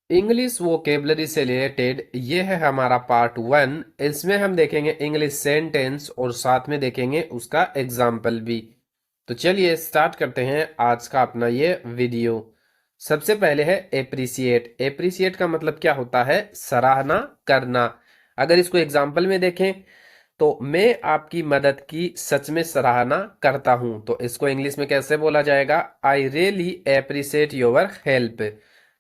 English vocabulary से related ये है हमारा पार्ट 1। इसमें हम देखेंगे इंग्लिश सेंटेंस और साथ में देखेंगे उसका एग्जाम्पल भी। तो चलिए स्टार्ट करते हैं आज का अपना ये वीडियो। सबसे पहले है एप्रिसिएट। एप्रिसिएट का मतलब क्या होता है? सराहना करना। अगर इसको एग्जाम्पल में देखें तो मैं आपकी मदद की सच में सराहना करता हूं, तो इसको इंग्लिश में कैसे बोला जाएगा? I really appreciate your help.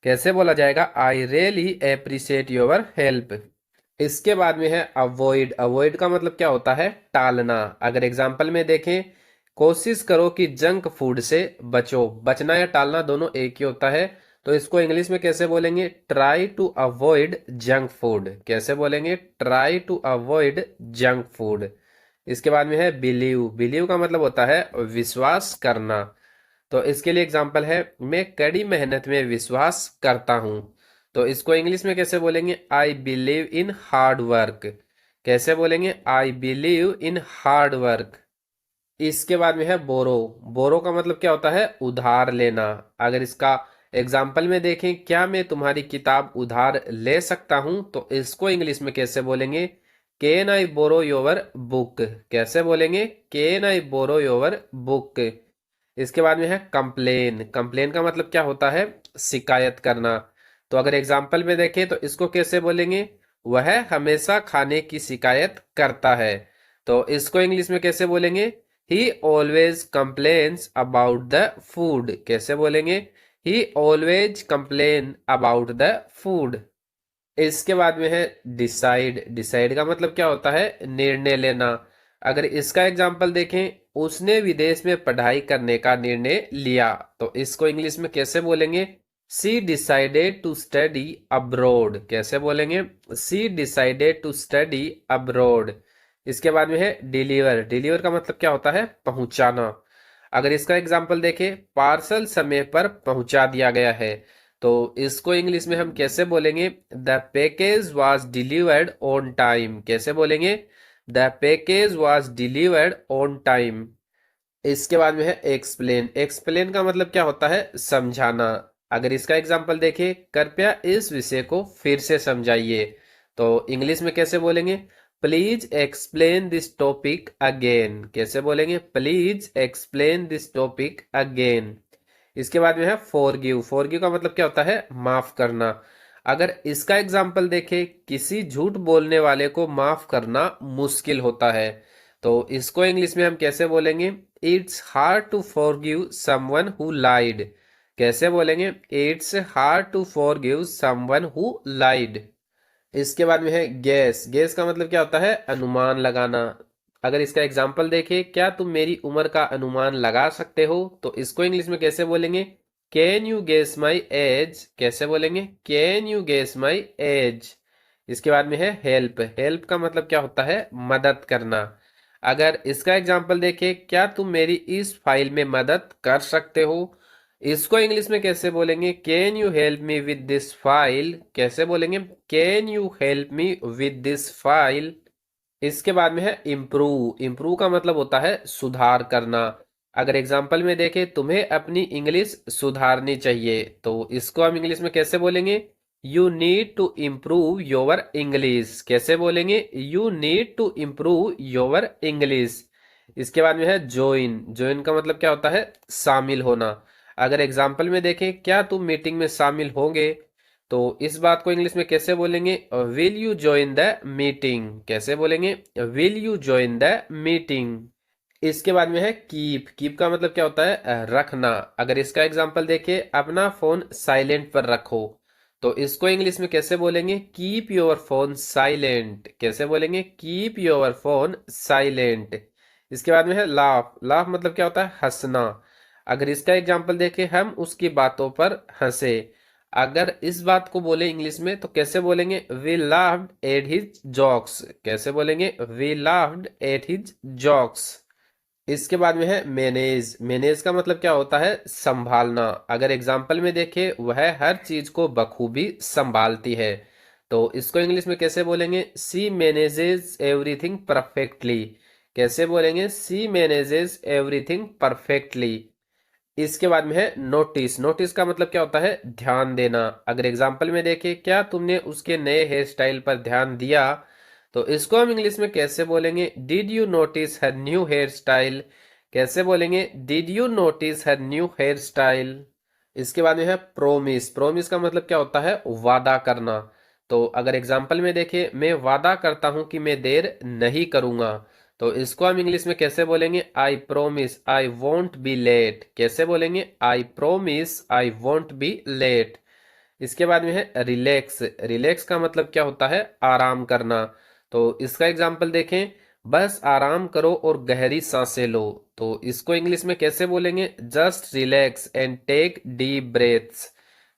कैसे बोला जाएगा? I really appreciate your help. इसके बाद में है अवॉइड। अवॉइड का मतलब क्या होता है? टालना। अगर एग्जाम्पल में देखें, कोशिश करो कि जंक फूड से बचो। बचना या टालना दोनों एक ही होता है, तो इसको इंग्लिश में कैसे बोलेंगे? Try to avoid junk food. कैसे बोलेंगे? Try to avoid junk food. इसके बाद में है बिलीव। बिलीव का मतलब होता है विश्वास करना। तो इसके लिए एग्जांपल है, मैं कड़ी मेहनत में विश्वास करता हूं। तो इसको इंग्लिश में कैसे बोलेंगे? I believe in hard work. कैसे बोलेंगे? I believe in hard work. इसके बाद में है बोरो। बोरो का मतलब क्या होता है? उधार लेना। अगर इसका एग्जाम्पल में देखें, क्या मैं तुम्हारी किताब उधार ले सकता हूं, तो इसको इंग्लिश में कैसे बोलेंगे? Can I borrow your book. कैसे बोलेंगे? Can I borrow your book. इसके बाद में है कंप्लेन। कंप्लेन का मतलब क्या होता है? शिकायत करना। तो अगर एग्जाम्पल में देखें तो इसको कैसे बोलेंगे? वह हमेशा खाने की शिकायत करता है। तो इसको इंग्लिश में कैसे बोलेंगे? He always complains about the food. कैसे बोलेंगे? He always complain about the food. इसके बाद में है डिसाइड। डिसाइड का मतलब क्या होता है? निर्णय लेना। अगर इसका एग्जाम्पल देखें, उसने विदेश में पढ़ाई करने का निर्णय लिया, तो इसको इंग्लिश में कैसे बोलेंगे? सी डिसाइडेड टू स्टडी अब्रोड। कैसे बोलेंगे? सी डिसाइडेड टू स्टडी अब्रोड। इसके बाद में है डिलीवर। डिलीवर का मतलब क्या होता है? पहुंचाना। अगर इसका एग्जाम्पल देखें, पार्सल समय पर पहुंचा दिया गया है, तो इसको इंग्लिश में हम कैसे बोलेंगे? The package was delivered on time. कैसे बोलेंगे? The package was delivered on time. इसके बाद में है एक्सप्लेन। एक्सप्लेन का मतलब क्या होता है? समझाना। अगर इसका एग्जाम्पल देखें, कृपया इस विषय को फिर से समझाइए, तो इंग्लिश में कैसे बोलेंगे? Please explain this topic again. कैसे बोलेंगे? Please explain this topic again. इसके बाद में है फॉरगिव। फॉरगिव का मतलब क्या होता है? माफ करना। अगर इसका एग्जाम्पल देखें, किसी झूठ बोलने वाले को माफ करना मुश्किल होता है, तो इसको इंग्लिश में हम कैसे बोलेंगे? It's hard to forgive someone who lied. कैसे बोलेंगे? It's hard to forgive someone who lied. इसके बाद में है गैस। गैस का मतलब क्या होता है? अनुमान लगाना। अगर इसका एग्जाम्पल देखें, क्या तुम मेरी उम्र का अनुमान लगा सकते हो, तो इसको इंग्लिश में कैसे बोलेंगे? Can you guess my age. कैसे बोलेंगे? Can you guess my age. इसके बाद में है हेल्प। हेल्प का मतलब क्या होता है? मदद करना। अगर इसका एग्जाम्पल देखें, क्या तुम मेरी इस फाइल में मदद कर सकते हो, इसको इंग्लिश में कैसे बोलेंगे? Can you help me with this file. कैसे बोलेंगे? Can you help me with this file. इसके बाद में है इम्प्रूव। इम्प्रूव का मतलब होता है सुधार करना। अगर एग्जाम्पल में देखें, तुम्हें अपनी इंग्लिश सुधारनी चाहिए, तो इसको हम इंग्लिश में कैसे बोलेंगे? You need to improve your English. कैसे बोलेंगे? You need to improve your English. इसके बाद में है ज्वाइन। ज्वाइन का मतलब क्या होता है? शामिल होना। अगर एग्जाम्पल में देखें, क्या तुम मीटिंग में शामिल होंगे, तो इस बात को इंग्लिश में कैसे बोलेंगे? Will you join the meeting. कैसे बोलेंगे? Will you join the meeting. इसके बाद में है कीप। कीप का मतलब क्या होता है? रखना। अगर इसका एग्जांपल देखें, अपना फोन साइलेंट पर रखो, तो इसको इंग्लिश में कैसे बोलेंगे? Keep your phone silent. कैसे बोलेंगे? Keep your phone silent. इसके बाद में है लाफ। लाफ मतलब क्या होता है? हंसना। अगर इसका एग्जांपल देखें, हम उसकी बातों पर हंसे, अगर इस बात को बोले इंग्लिश में तो कैसे बोलेंगे? We laughed at his jokes. कैसे बोलेंगे? We laughed at his jokes. इसके बाद में है मैनेज। मैनेज का मतलब क्या होता है? संभालना। अगर एग्जाम्पल में देखें, वह हर चीज को बखूबी संभालती है, तो इसको इंग्लिश में कैसे बोलेंगे? सी मैनेजेस एवरीथिंग परफेक्टली। कैसे बोलेंगे? सी मैनेजेस एवरीथिंग परफेक्टली। इसके बाद में है नोटिस। नोटिस का मतलब क्या होता है? ध्यान देना। अगर एग्जाम्पल में देखें, क्या तुमने उसके नए हेयर स्टाइल पर ध्यान दिया? तो इसको हम इंग्लिश में कैसे बोलेंगे? Did you notice her new hair style? कैसे बोलेंगे? Did you notice her new hair style? इसके बाद में है प्रोमिस। प्रोमिस का मतलब क्या होता है? वादा करना। तो अगर एग्जाम्पल में देखें, मैं वादा करता हूं कि मैं देर नहीं करूंगा। तो इसको हम इंग्लिश में कैसे बोलेंगे? I promise I won't be late. कैसे बोलेंगे? I promise I won't be late. इसके बाद में है रिलैक्स। रिलैक्स का मतलब क्या होता है? आराम करना। तो इसका एग्जाम्पल देखें, बस आराम करो और गहरी सांसें लो। तो इसको इंग्लिश में कैसे बोलेंगे? Just relax and take deep breaths.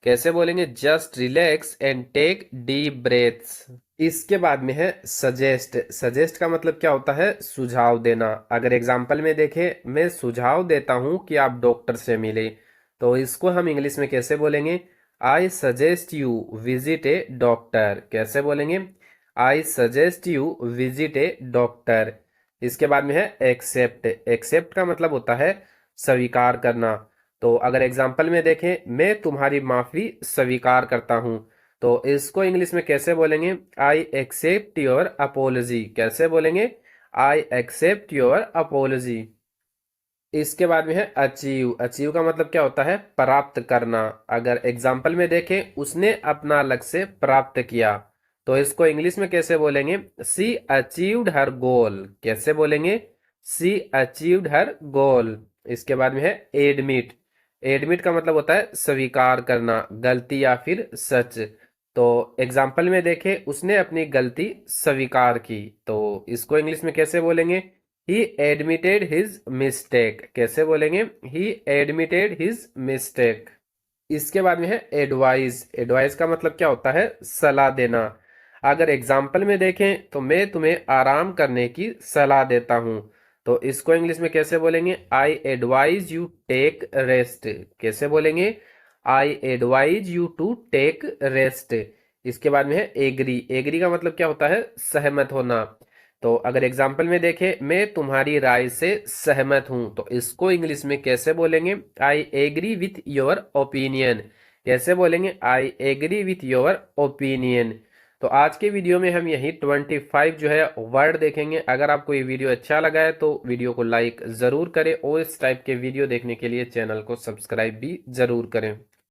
कैसे बोलेंगे? Just relax and take deep breaths. इसके बाद में है सजेस्ट। सजेस्ट का मतलब क्या होता है? सुझाव देना। अगर एग्जाम्पल में देखें, मैं सुझाव देता हूं कि आप डॉक्टर से मिले। तो इसको हम इंग्लिश में कैसे बोलेंगे? I suggest you visit A doctor. कैसे बोलेंगे? I suggest you visit A doctor. इसके बाद में है एक्सेप्ट। एक्सेप्ट का मतलब होता है स्वीकार करना। तो अगर एग्जाम्पल में देखें, मैं तुम्हारी माफी स्वीकार करता हूं। तो इसको इंग्लिश में कैसे बोलेंगे? I accept your apology. कैसे बोलेंगे? I accept your apology. इसके बाद में है अचीव। अचीव का मतलब क्या होता है? प्राप्त करना। अगर एग्जाम्पल में देखें, उसने अपना लक्ष्य प्राप्त किया। तो इसको इंग्लिश में कैसे बोलेंगे? सी अचीव्ड हर गोल। कैसे बोलेंगे? सी अचीव्ड हर गोल। इसके बाद में है एडमिट। एडमिट का मतलब होता है स्वीकार करना, गलती या फिर सच। तो एग्जाम्पल में देखें, उसने अपनी गलती स्वीकार की। तो इसको इंग्लिश में कैसे बोलेंगे? ही एडमिटेड हिज मिस्टेक। कैसे बोलेंगे? ही एडमिटेड हिज मिस्टेक। इसके बाद में है एडवाइस। एडवाइस का मतलब क्या होता है? सलाह देना। अगर एग्जाम्पल में देखें, तो मैं तुम्हें आराम करने की सलाह देता हूं। तो इसको इंग्लिश में कैसे बोलेंगे? I advise you take rest. कैसे बोलेंगे? I advise you to take rest. इसके बाद में है एग्री। एग्री का मतलब क्या होता है? सहमत होना। तो अगर एग्जाम्पल में देखें, मैं तुम्हारी राय से सहमत हूं। तो इसको इंग्लिश में कैसे बोलेंगे? I agree with your opinion. कैसे बोलेंगे? I agree with your opinion. तो आज के वीडियो में हम यही 25 जो है वर्ड देखेंगे। अगर आपको ये वीडियो अच्छा लगा है तो वीडियो को लाइक जरूर करें और इस टाइप के वीडियो देखने के लिए चैनल को सब्सक्राइब भी जरूर करें।